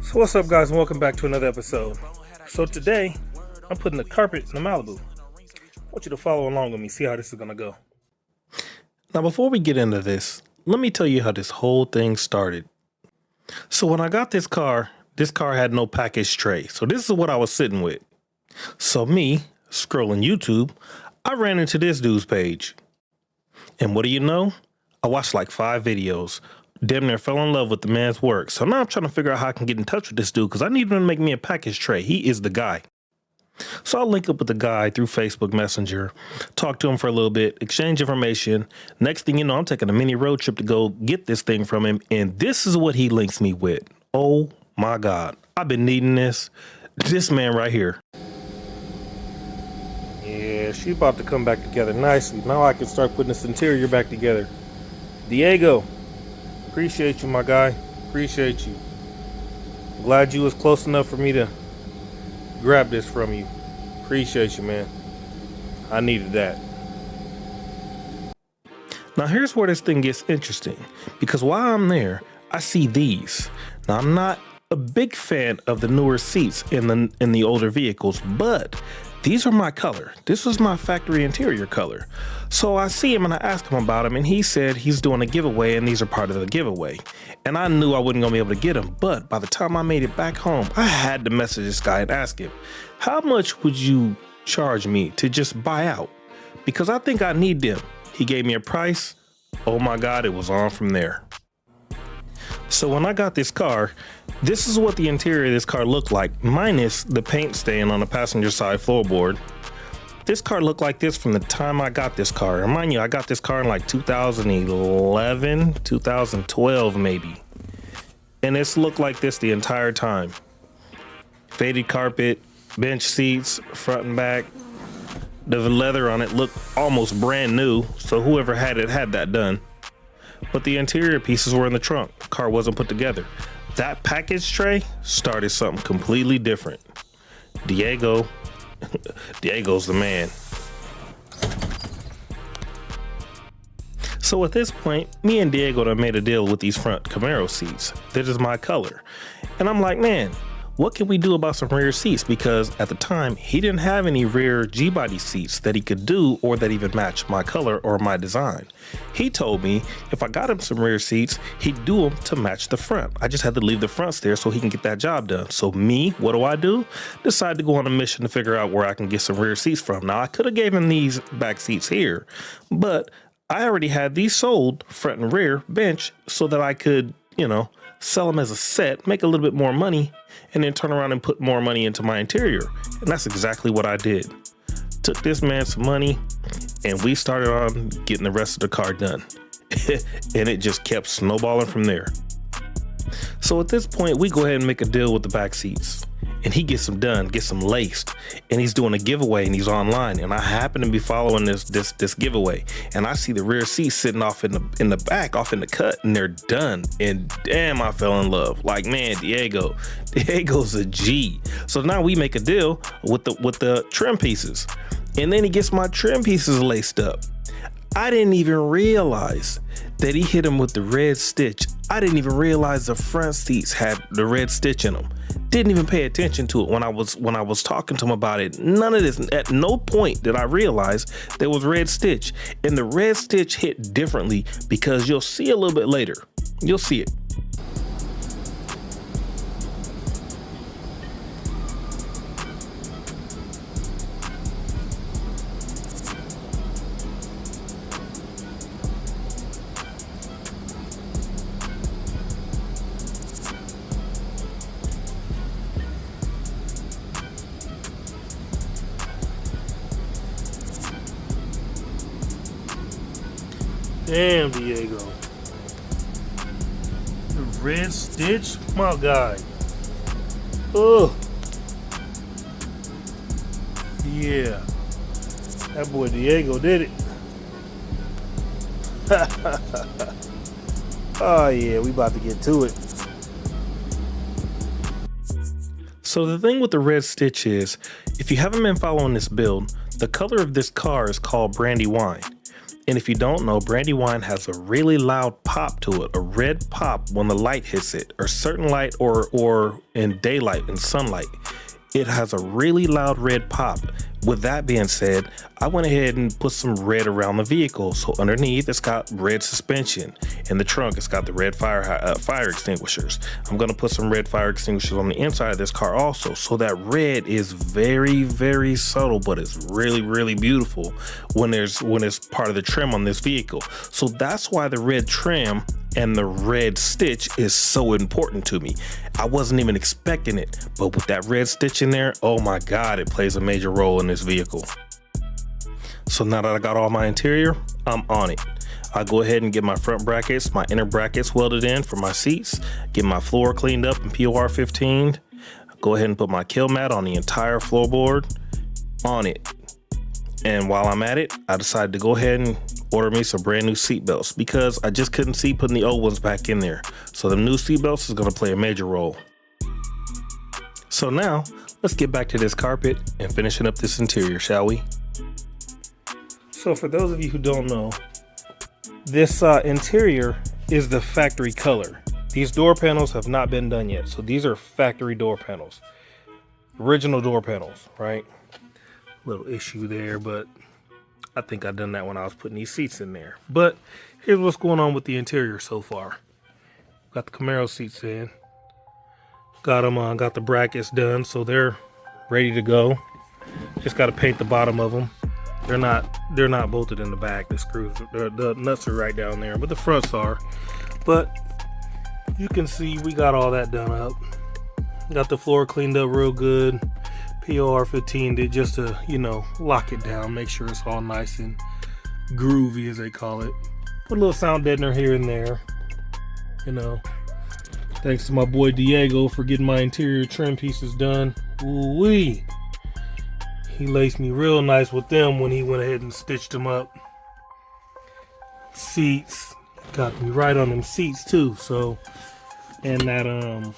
So what's up, guys, and welcome back to another episode. So today, I'm putting the carpet in the Malibu. I want you to follow along with me, see how this is going to go. Now, before we get into this, let me tell you how this whole thing started. So when I got this car had no package tray. So this is what I was sitting with. So me, scrolling YouTube, I ran into this dude's page. And what do you know? I watched like 5 videos. Damn near fell in love with the man's work. So now I'm trying to figure out how I can get in touch with this dude because I need him to make me a package tray. He is the guy. So I'll link up with the guy through Facebook Messenger, talk to him for a little bit, exchange information. Next thing you know, I'm taking a mini road trip to go get this thing from him. And this is what he links me with. Oh my God. I've been needing this. This man right here. Yeah, she's about to come back together nicely. Now I can start putting this interior back together. Diego. Appreciate you, my guy. Appreciate you. Glad you was close enough for me to grab this from you. Appreciate you, man. I needed that. Now here's where this thing gets interesting, because while I'm there, I see these. Now I'm not a big fan of the newer seats in the older vehicles, but these are my color. This was my factory interior color. So I see him and I ask him about him, and he said he's doing a giveaway and these are part of the giveaway. And I knew I wasn't gonna be able to get them, but by the time I made it back home, I had to message this guy and ask him, how much would you charge me to just buy out? Because I think I need them. He gave me a price. Oh my God, it was on from there. So when I got this car, this is what the interior of this car looked like, minus the paint stain on the passenger side floorboard. This car looked like this from the time I got this car. And mind you, I got this car in like 2011, 2012 maybe. And it's looked like this the entire time. Faded carpet, bench seats, front and back. The leather on it looked almost brand new, so whoever had it had that done. But the interior pieces were in the trunk. The car wasn't put together. That package tray started something completely different. Diego's the man. So at this point, me and Diego done made a deal with these front Camaro seats. That is my color. And I'm like, man, what can we do about some rear seats? Because at the time, he didn't have any rear G-body seats that he could do or that even match my color or my design. He told me if I got him some rear seats, he'd do them to match the front. I just had to leave the fronts there so he can get that job done. So me, what do? Decide to go on a mission to figure out where I can get some rear seats from. Now, I could have gave him these back seats here, but I already had these sold front and rear bench so that I could, sell them as a set, make a little bit more money, and then turn around and put more money into my interior. And that's exactly what I did. Took this man some money and we started on getting the rest of the car done. And it just kept snowballing from there. So at this point, we go ahead and make a deal with the back seats. And he gets them done, gets them laced, and he's doing a giveaway and he's online. And I happen to be following this giveaway, and I see the rear seats sitting off in the back, off in the cut, and they're done. And damn, I fell in love. Like, man, Diego's a G. So now we make a deal with the trim pieces, and then he gets my trim pieces laced up. I didn't even realize that he hit him with the red stitch. I didn't even realize the front seats had the red stitch in them. Didn't even pay attention to it when I was talking to him about it. None of this, at no point did I realize there was red stitch. And the red stitch hit differently because you'll see a little bit later. You'll see it. Damn, Diego. The red stitch? My guy. Oh. Yeah. That boy Diego did it. Oh yeah, we about to get to it. So the thing with the red stitch is, if you haven't been following this build, the color of this car is called Brandywine. And if you don't know, Brandywine has a really loud pop to it, a red pop when the light hits it, or certain light, or in daylight, in sunlight. It has a really loud red pop. With that being said, I went ahead and put some red around the vehicle. So underneath, it's got red suspension. In the trunk, it's got the red fire extinguishers. I'm gonna put some red fire extinguishers on the inside of this car also. So that red is very, very subtle, but it's really, really beautiful when it's part of the trim on this vehicle. So that's why the red trim and the red stitch is so important to me. I wasn't even expecting it, but with that red stitch in there, oh my God, it plays a major role in this vehicle. So now that I got all my interior, I'm on it. I'll go ahead and get my front brackets, my inner brackets welded in for my seats, get my floor cleaned up in POR 15, go ahead and put my kill mat on the entire floorboard, on it. And while I'm at it, I decided to go ahead and order me some brand new seat belts because I just couldn't see putting the old ones back in there. So the new seat belts is gonna play a major role. So now, let's get back to this carpet and finishing up this interior, shall we? So for those of you who don't know, this interior is the factory color. These door panels have not been done yet. So these are factory door panels, original door panels, right? Little issue there, but I think I done that when I was putting these seats in there. But here's what's going on with the interior so far. Got the Camaro seats in. Got them got the brackets done, so they're ready to go. Just got to paint the bottom of them. They're not bolted in the back. The screws, the nuts are right down there, but the fronts are. But you can see we got all that done up. Got the floor cleaned up real good. POR 15 did just to, you know, lock it down, make sure it's all nice and groovy as they call it. Put a little sound deadener here and there, you know. Thanks to my boy Diego for getting my interior trim pieces done. Ooh-wee. He laced me real nice with them when he went ahead and stitched them up. Seats, got me right on them seats too. So, and that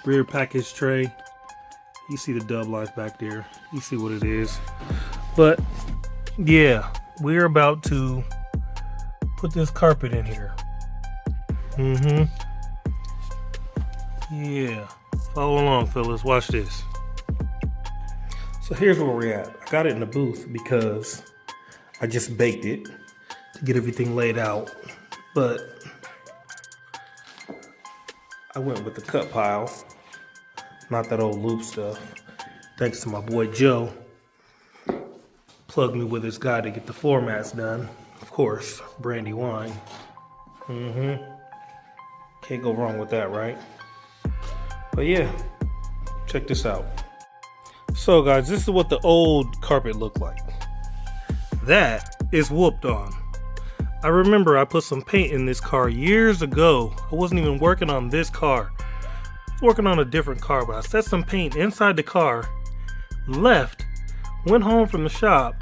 rear package tray. You see the dub lights back there. You see what it is. But yeah, we're about to put this carpet in here. Yeah, follow along, fellas. Watch this. So here's where we're at. I got it in the booth because I just baked it to get everything laid out. But I went with the cut pile, not that old loop stuff. Thanks to my boy Joe. Plugged me with his guy to get the floor mats done. Of course, Brandywine. Can't go wrong with that, right? But yeah, check this out. So guys, this is what the old carpet looked like. That is whooped on. I remember I put some paint in this car years ago. I wasn't even working on this car. I was working on a different car, but I set some paint inside the car, left, went home from the shop,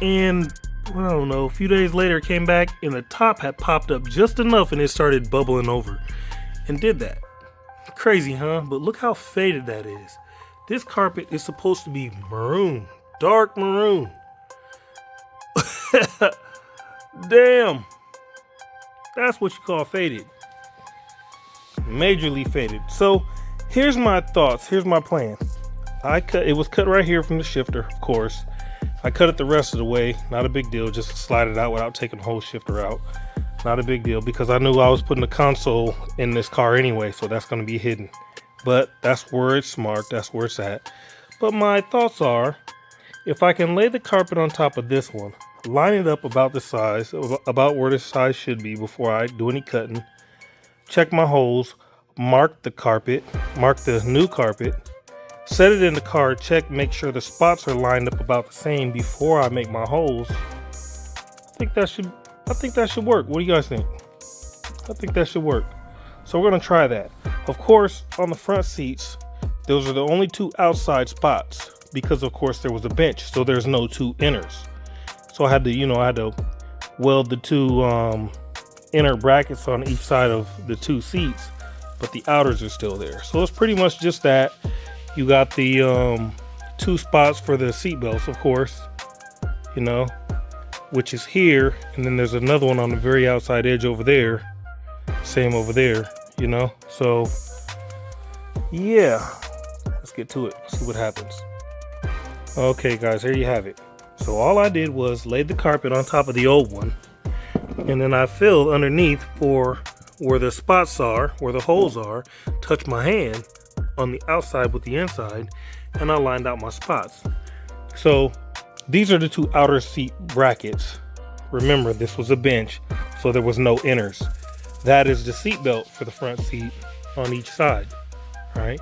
and I don't know, a few days later came back and the top had popped up just enough and it started bubbling over and did that. Crazy, huh? But look how faded that is. This carpet is supposed to be maroon, dark maroon. Damn. That's what you call faded. Majorly faded. So here's my thoughts. Here's my plan. It was cut right here from the shifter, of course. I cut it the rest of the way. Not a big deal. Just slide it out without taking the whole shifter out. Not a big deal because I knew I was putting a console in this car anyway, so that's going to be hidden. But that's where it's smart. That's where it's at. But my thoughts are, if I can lay the carpet on top of this one, line it up about the size, about where the size should be before I do any cutting, check my holes, mark the carpet, mark the new carpet, set it in the car, check, make sure the spots are lined up about the same before I make my holes. I think that should work. What do you guys think? I think that should work. So we're gonna try that. Of course, on the front seats, those are the only two outside spots because of course there was a bench, so there's no two inners. So I had to, weld the two inner brackets on each side of the two seats, but the outers are still there. So it's pretty much just that. You got the two spots for the seat belts, of course, which is here, and then there's another one on the very outside edge over there. Same over there, you know? So, yeah. Let's get to it. See what happens. Okay, guys, here you have it. So all I did was lay the carpet on top of the old one, and then I filled underneath for where the spots are, where the holes are, touch my hand on the outside with the inside, and I lined out my spots. So these are the two outer seat brackets. Remember, this was a bench, so there was no inners. That is the seat belt for the front seat on each side, right?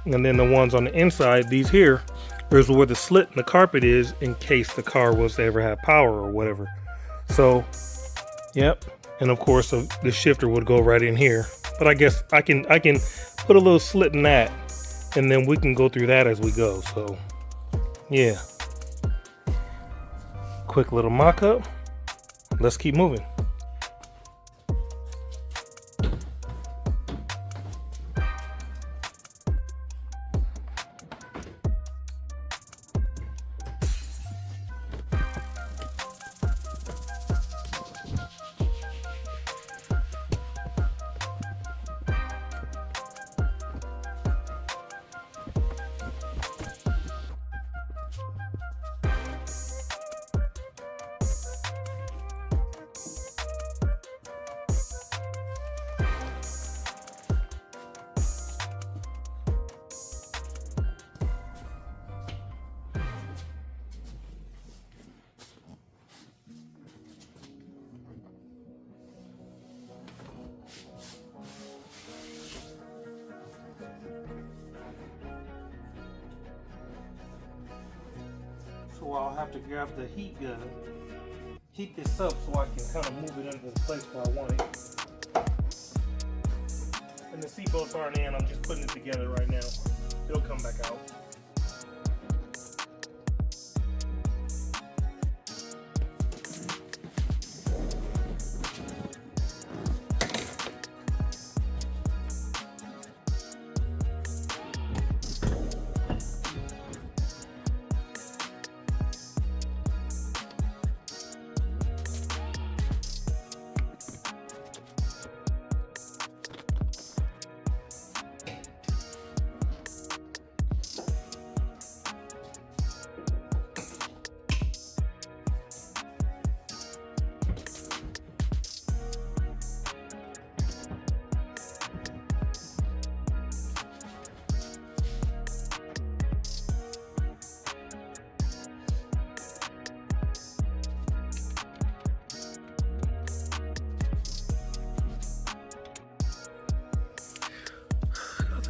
And then the ones on the inside, these here, is where the slit in the carpet is in case the car was to ever have power or whatever. So, yep. And of course, the shifter would go right in here. But I guess I can put a little slit in that, and then we can go through that as we go. So, yeah. Quick little mock-up. Let's keep moving. So I'll have to grab the heat gun, heat this up so I can kind of move it into the place where I want it. And the seat bolts aren't in, I'm just putting it together right now. It'll come back out.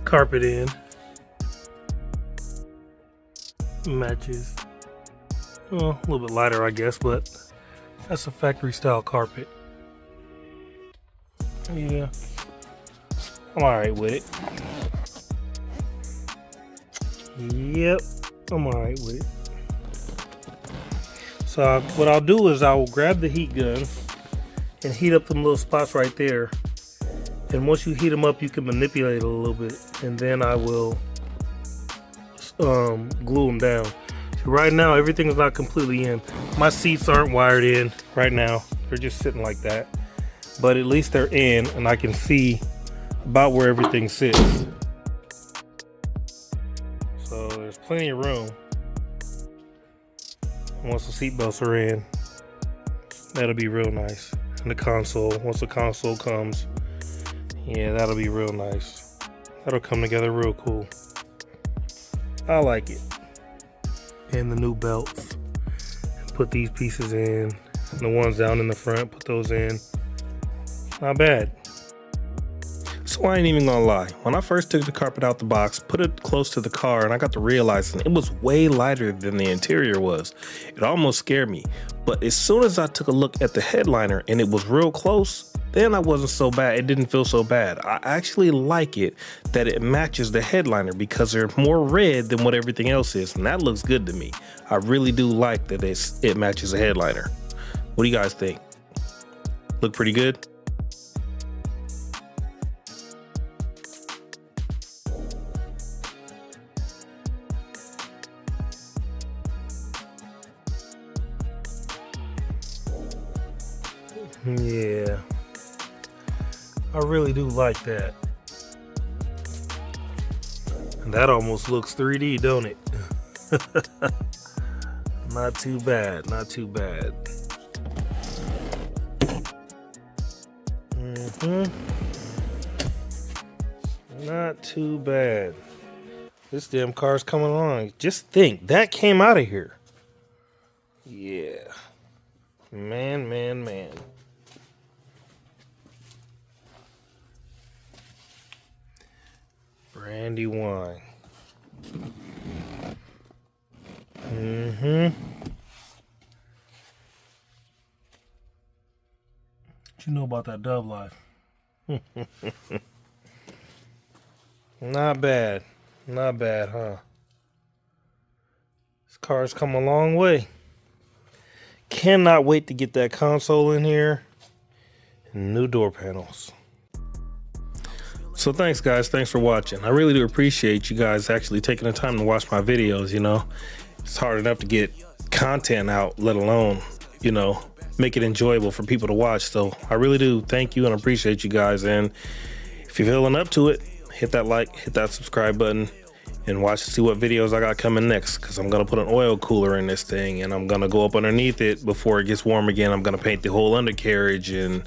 Carpet in, matches, well, a little bit lighter I guess, but that's a factory style carpet. Yeah, I'm alright with it. Yep, I'm alright with it. So what I'll do is I will grab the heat gun and heat up them little spots right there. And once you heat them up, you can manipulate it a little bit, and then I will glue them down. So right now, everything is not completely in. My seats aren't wired in right now. They're just sitting like that. But at least they're in, and I can see about where everything sits. So there's plenty of room. Once the seat belts are in, that'll be real nice. And the console, once the console comes, yeah, that'll be real nice. That'll come together real cool. I like it. And the new belts. Put these pieces in. And the ones down in the front, put those in. Not bad. So I ain't even gonna lie. When I first took the carpet out the box, put it close to the car, and I got to realizing it was way lighter than the interior was. It almost scared me. But as soon as I took a look at the headliner and it was real close, then I wasn't so bad. It didn't feel so bad. I actually like it that it matches the headliner because they're more red than what everything else is, and that looks good to me. I really do like that it matches the headliner. What do you guys think? Look pretty good? Yeah, I really do like that. That almost looks 3D, don't it? Not too bad, not too bad. Not too bad. This damn car's coming along. Just think, that came out of here. Yeah. Man. Brandywine. What you know about that dub life? Not bad. Not bad, huh? This car's come a long way. Cannot wait to get that console in here. And new door panels. So thanks, guys. Thanks for watching. I really do appreciate you guys actually taking the time to watch my videos, you know. It's hard enough to get content out, let alone, you know, make it enjoyable for people to watch. So I really do thank you and appreciate you guys. And if you're feeling up to it, hit that like, hit that subscribe button, and watch to see what videos I got coming next, because I'm going to put an oil cooler in this thing, and I'm going to go up underneath it before it gets warm again. I'm going to paint the whole undercarriage and,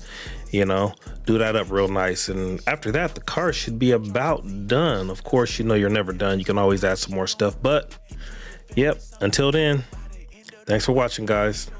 you know, do that up real nice. And after that, the car should be about done. Of course, you know, you're never done. You can always add some more stuff. But, yep, until then, thanks for watching, guys.